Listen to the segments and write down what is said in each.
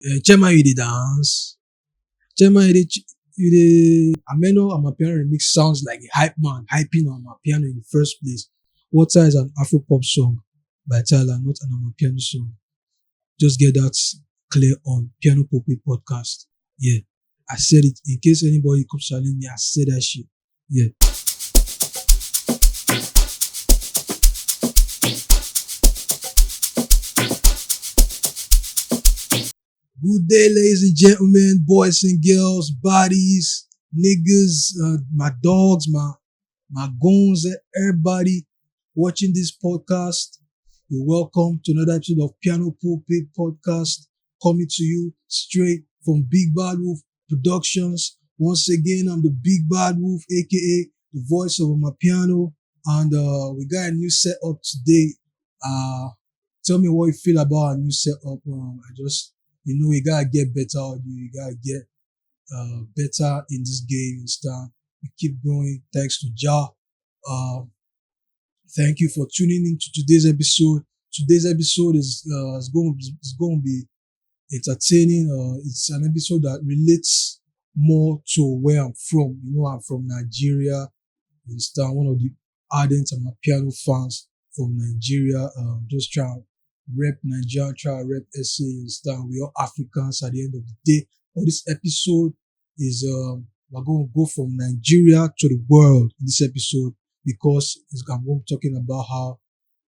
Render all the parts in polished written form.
Chema, you dey dance. Chema, you dey amenoamapiano remix sounds like a hype man hyping on Amapiano in the first place. Water is an Afro pop song by Tyler, not an Amapiano song. Just get that clear on Piano Pulpit podcast. Yeah, I said it. In case anybody comes challenge me, I said that shit. Yeah. Good day, ladies and gentlemen, boys and girls, bodies, niggas, my dogs, my goons, everybody watching this podcast. You're welcome to another episode of Piano Pulpit podcast, coming to you straight from Big Bad Wolf Productions. Once again, I'm the Big Bad Wolf, aka the voice of Amapiano, and we got a new setup today. Tell me what you feel about our new setup. You gotta get better audio. You gotta get better in this game and stuff. We keep growing thanks to Jah. Thank you for tuning in to today's episode. Today's episode is going to be entertaining. It's an episode that relates more to where I'm from. You know, I'm from Nigeria. You understand? One of the ardent Amapiano fans from Nigeria. Just trying to rep Nigeria, try to rep SA. You understand? We are Africans at the end of the day. But this episode is we're going to go from Nigeria to the world in this episode, because I'm going to be talking about how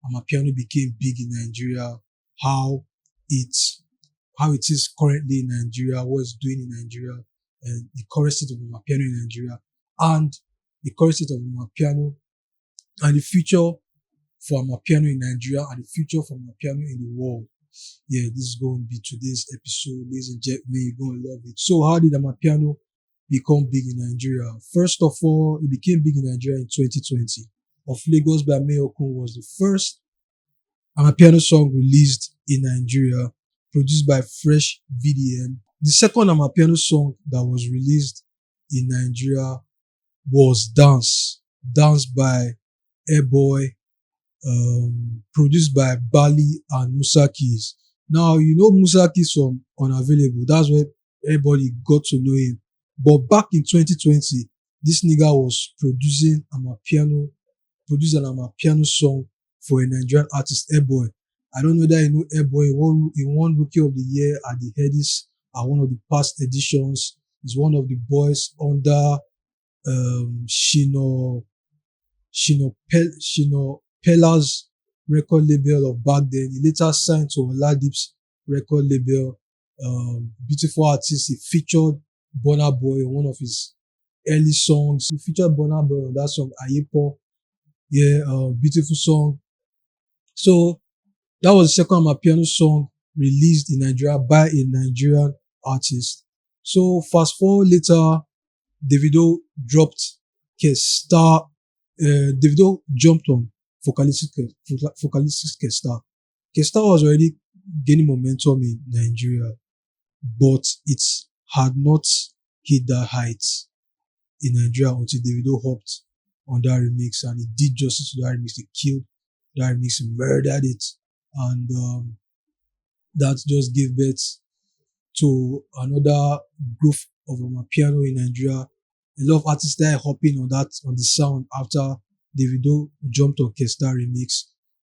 Amapiano became big in Nigeria, how it is currently in Nigeria, what it's doing in Nigeria, and the current state of Amapiano in Nigeria, and the current state of Amapiano, and the future for Amapiano in Nigeria, and the future for Amapiano in the world. Yeah, this is going to be today's episode, ladies and gentlemen. You're going to love it. So, how did Amapiano become big in Nigeria? First of all, it became big in Nigeria in 2020. Of Lagos by Mayokun was the first Amapiano song released in Nigeria, produced by Fresh VDM. The second Amapiano song that was released in Nigeria was Dance by Airboy, produced by Bali and Musa Keys. Now, you know Musa Keys from Unavailable. That's where everybody got to know him. But back in 2020, this nigga was produced an Amapiano song for a Nigerian artist, Airboy. I don't know that you know Airboy. He won Rookie of the Year at the Headies at one of the past editions. He's one of the boys under Shino Pella's record label of back then. He later signed to Oladip's record label. Beautiful artist. He featured Burna Boy on one of his early songs. He featured Burna Boy on that song, Ayepo. Yeah, beautiful song. So that was the second Amapiano song released in Nigeria by a Nigerian artist. So fast forward later, Davido dropped Kestar. Davido jumped on vocalistic Kestar. Kestar was already gaining momentum in Nigeria, but it had not hit that height in Nigeria until Davido hopped on that remix, and he did justice to that remix. He killed that remix, he murdered it, and that just gave birth to another growth of Amapiano in Nigeria. A lot of artists started hopping on the sound after Davido jumped on Kestar remix.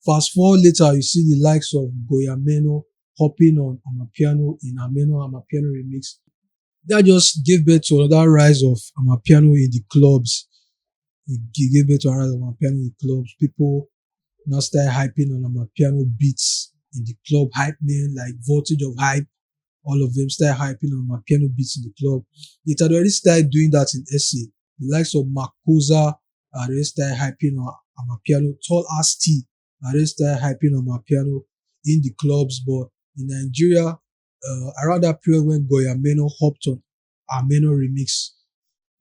Fast forward later, you see the likes of Goyameno hopping on Amapiano in Amapiano remix. That just gave birth to another rise of Amapiano in the clubs. It gave birth to a rise of Amapiano in the clubs. People now started hyping on Amapiano beats in the club. Hype men like Voltage of Hype, all of them started hyping on Amapiano beats in the club. It had already started doing that in SA. The likes of Makosa had already started hyping on Amapiano. Tall Ass T had already started hyping on Amapiano in the clubs. But in Nigeria, around that period when Goyameno hopped on Ameno remix,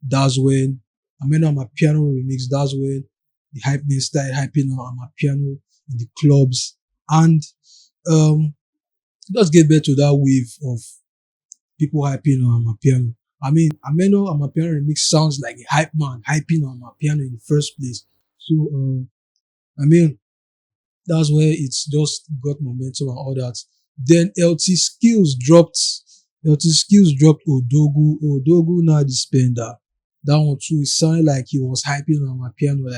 that's when Amapiano remix, that's when the hype men started hyping on Amapiano in the clubs, and just gave birth to that wave of people hyping on Amapiano. I mean, Amapiano remix sounds like a hype man hyping on Amapiano in the first place. So, that's where it's just got momentum and all that. Then LT Skills dropped Until Skills dropped Odogu. Odogu now the spender. That one too, it sounded like he was hyping on my piano.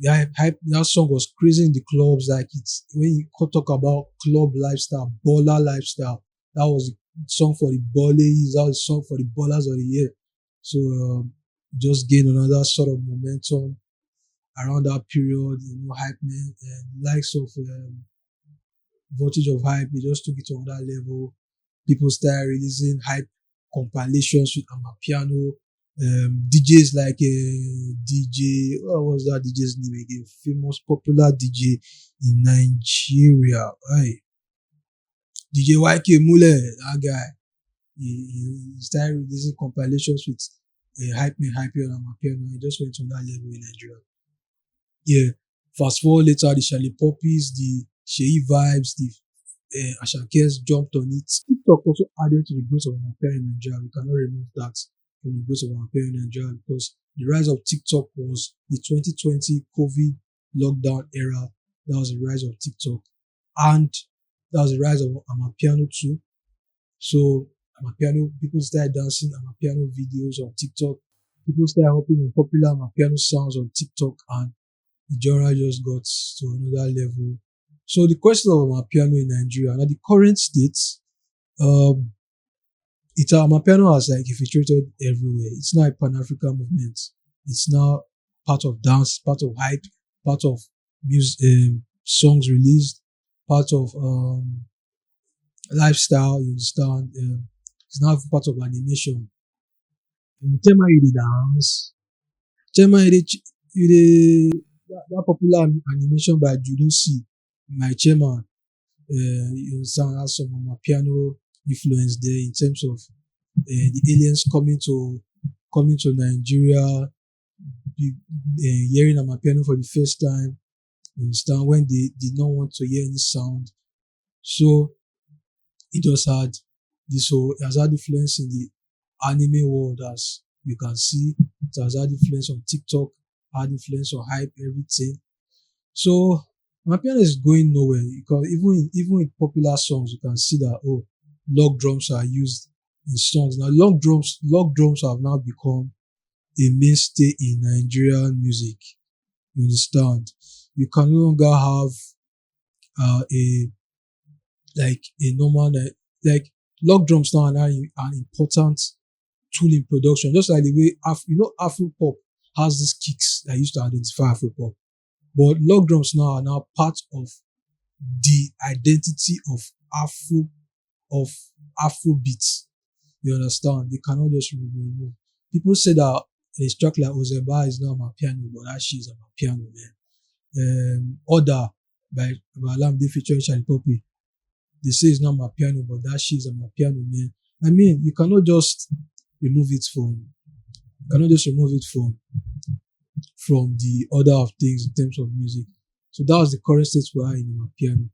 Like that song was crazy in the clubs. Like it's when you talk about club lifestyle, baller lifestyle. That was the song for the ballers. That was the song for the ballers of the year. So just gained another sort of momentum around that period. Hype man and likes of voltage of hype. They just took it to another level. People started releasing hype compilations with Amapiano. DJs like DJ, what was that DJ's name again? Famous popular DJ in Nigeria. Aye. DJ YK Mule, that guy. He started releasing compilations with hype me, hype you, and Amapiano. He just went to that level in Nigeria. Yeah. Fast forward later, the Shallipopi's, the Seyivibez, the Asakes jumped on it. TikTok also added to the growth of Amapiano in Nigeria. We cannot remove that from the growth of Amapiano in Nigeria because the rise of TikTok was the 2020 COVID lockdown era. That was the rise of TikTok. And that was the rise of Amapiano too. So Amapiano, people started dancing Amapiano videos on TikTok. People started hopping on popular Amapiano sounds on TikTok, and the genre just got to another level. So the question of Amapiano in Nigeria, now the current state, Amapiano has like infiltrated everywhere. It's now a Pan-African movement. It's now part of dance, part of hype, part of music, songs released, part of lifestyle. You understand? It's now part of animation. Tema you dey dance. Tema you dey that popular animation by Judo C, my chairman. You understand? Has some Amapiano influence there in terms of the aliens coming to Nigeria, hearing Amapiano for the first time. You understand? When they did not want to hear any sound. So it just had it has had influence in the anime world, as you can see. It has had influence on TikTok, had influence on hype, everything. So Amapiano is going nowhere because even in popular songs you can see that log drums are used in songs. Now log drums have now become a mainstay in Nigerian music. You understand? You can no longer have a normal like log drums now are now an important tool in production. Just like the way Afro pop has these kicks that used to identify Afro pop, but log drums now are now part of the identity of Afrobeats. You understand? They cannot just remove. People say that a track like Ozeba is not Amapiano, but that shit is Amapiano, man. Order by Alamde featuring shallipopi. They say it's not Amapiano, but that shit is Amapiano, man. I mean, you cannot just remove it from the order of things in terms of music. So that was the current state we are in Amapiano.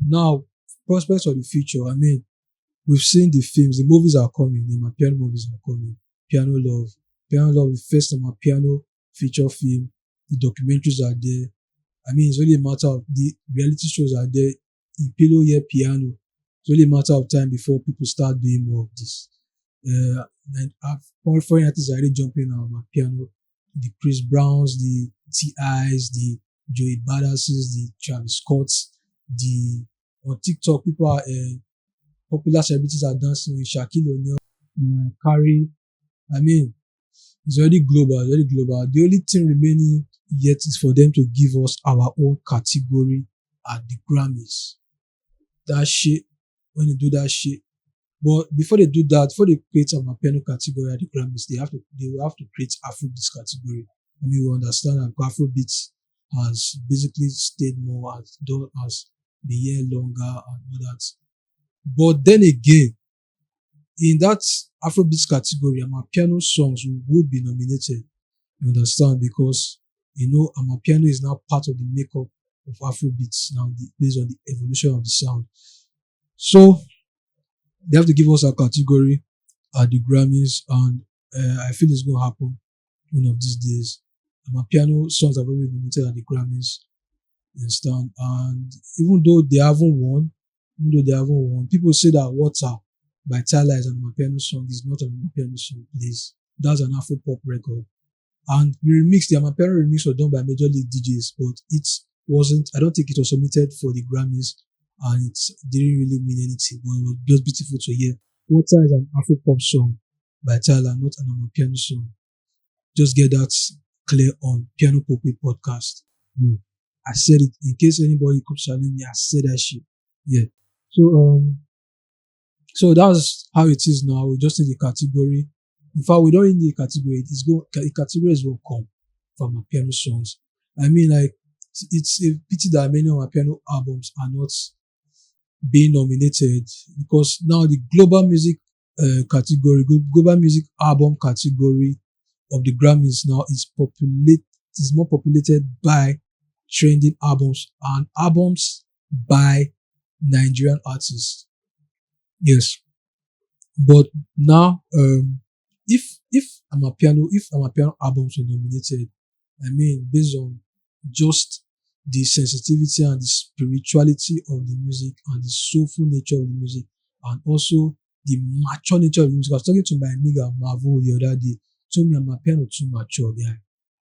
Now, prospects of the future. I mean, we've seen the films, the movies are coming, the Amapiano movies are coming. Piano Love, the first Amapiano feature film. The documentaries are there. I mean, it's only a matter of the reality shows are there. Impilo here piano. It's only a matter of time before people start doing more of this. And foreign artists are already jumping on Amapiano. The Chris Browns, the T.I.s, the Joey Badasses, the Travis Scotts, on TikTok, people are popular celebrities are dancing with Shaquille O'Neal, Carrie. I mean, it's already global. The only thing remaining yet is for them to give us our own category at the Grammys. That shit, when they do that shit. But before they do that, before they create a Amapiano category at the Grammys, they will have to create Afrobeats category. I mean, we understand that Afrobeats has basically stayed more as the year longer and all that. But then again, in that Afrobeats category, Amapiano songs would be nominated. You understand? Because, Amapiano is now part of the makeup of Afrobeats now based on the evolution of the sound. So, they have to give us a category at the Grammys, and I feel it's going to happen one of these days. Amapiano songs have already been nominated at the Grammys. You understand? And even though they haven't won, people say that Water by Tyler is an Amapiano song. It's not an Amapiano song, please. That's an Afro pop record. And the Amapiano remix was done by Major League DJs, but it wasn't, I don't think it was submitted for the Grammys, and it didn't really mean anything, but it was just beautiful to hear. Water is an Afro pop song by Tyler, not an Amapiano song. Just get that clear on Piano Pulpit podcast. Yeah. I said it in case anybody could challenge me. I said that shit. Yeah. So that's how it is now. We just need the category. In fact, we don't need the category. The categories will come from my piano songs. I mean, like, it's a pity that many of my piano albums are not being nominated, because now the global music global music album category of the Grammys now is more populated by trending albums and albums by Nigerian artists. Yes, but now if Amapiano albums were nominated, I mean, based on just the sensitivity and the spirituality of the music and the soulful nature of the music, and also the mature nature of the music. I was talking to my nigga Marvel the other day. Told me Amapiano too mature, guy.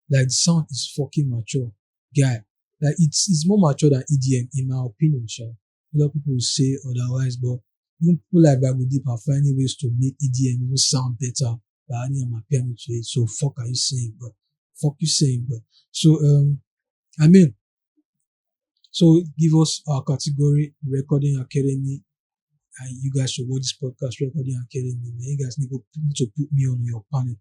Like, the sound is fucking mature, guy. Like, it's more mature than EDM, in my opinion, sure. A lot of people will say otherwise, but even people like Bible Deep are finding ways to make EDM even sound better by adding Amapiano to it. So fuck are you saying, bro? Fuck you saying, bro? So I mean, so give us our category, Recording Academy, and you guys should watch this podcast, Recording Academy. Man, you guys need to put me on your panel,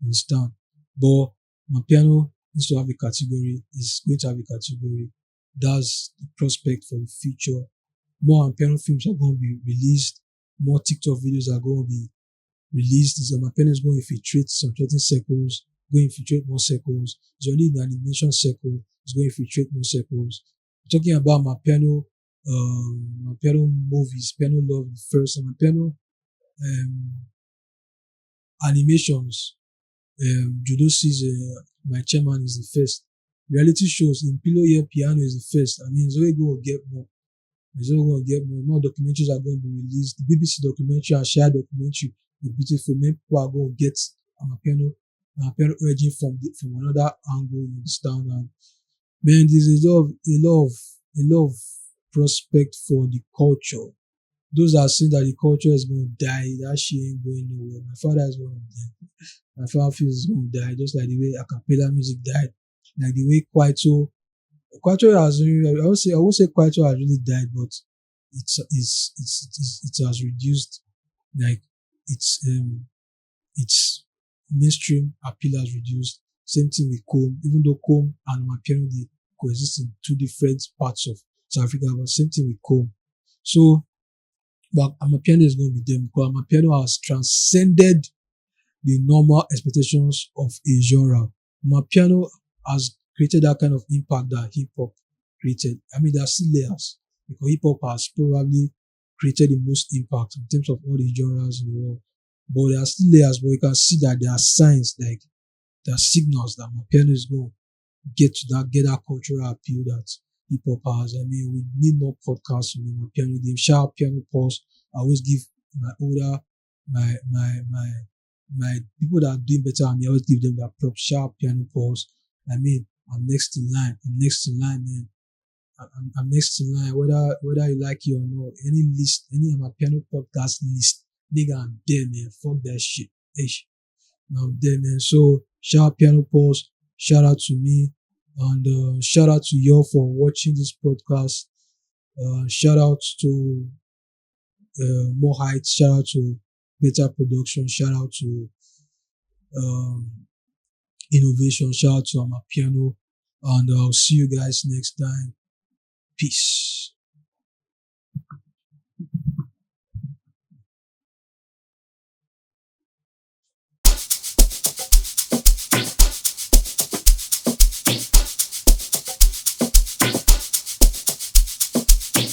understand? But my piano needs to have a category. It's going to have a category. That's the prospect for the future. More piano films are going to be released. More TikTok videos are going to be released. My piano is going to infiltrate some certain circles, going to infiltrate more circles. It's only the animation circle. It's going to infiltrate more circles. Talking about my piano movies, piano love first, and my piano animations. Judo says my chairman is the first. Reality shows in Pillow Ear Piano is the first. I mean, it's only going to get more. It's only going to get more. More documentaries are going to be released. The BBC documentary and Shire documentary, the beautiful. Many people are going to get my piano origin from another angle. You understand? And man, there's a lot of prospect for the culture. Those are saying that the culture is going to die. That shit ain't going nowhere. My father is going to die. My father feels it's going to die, just like the way a cappella music died, like the way Kwaito has. I won't say Kwaito has really died, but it has reduced. Like, its mainstream appeal has reduced. Same thing with Comb, even though Comb and Amapiano they coexist in two different parts of South Africa, but same thing with Comb. So, but Amapiano is going to be them, because Amapiano has transcended the normal expectations of a genre. Amapiano has created that kind of impact that hip hop created. I mean, there are still layers, because hip hop has probably created the most impact in terms of all the genres in the world. But there are still layers, but you can see that there are signs, like there are signals that Amapiano is going to get that cultural appeal that hip hop has. I mean, we need more podcasts on the Amapiano game. Shout out Piano Pulse. I always give my people that are doing better than me, I always give them that props. Shout out Piano Pulse. I mean, I'm next in line, man. I'm next in line, whether you like it or not. Any Amapiano podcast list, nigga, I'm there, man. Fuck that shit. I'm there, man. So shout out Piano Pulse. Shout out to me, and shout out to y'all for watching this podcast. Shout out to More Heights. Shout out to Better Production. Shout out to Innovation. Shout out to Amapiano. And I'll see you guys next time. Peace.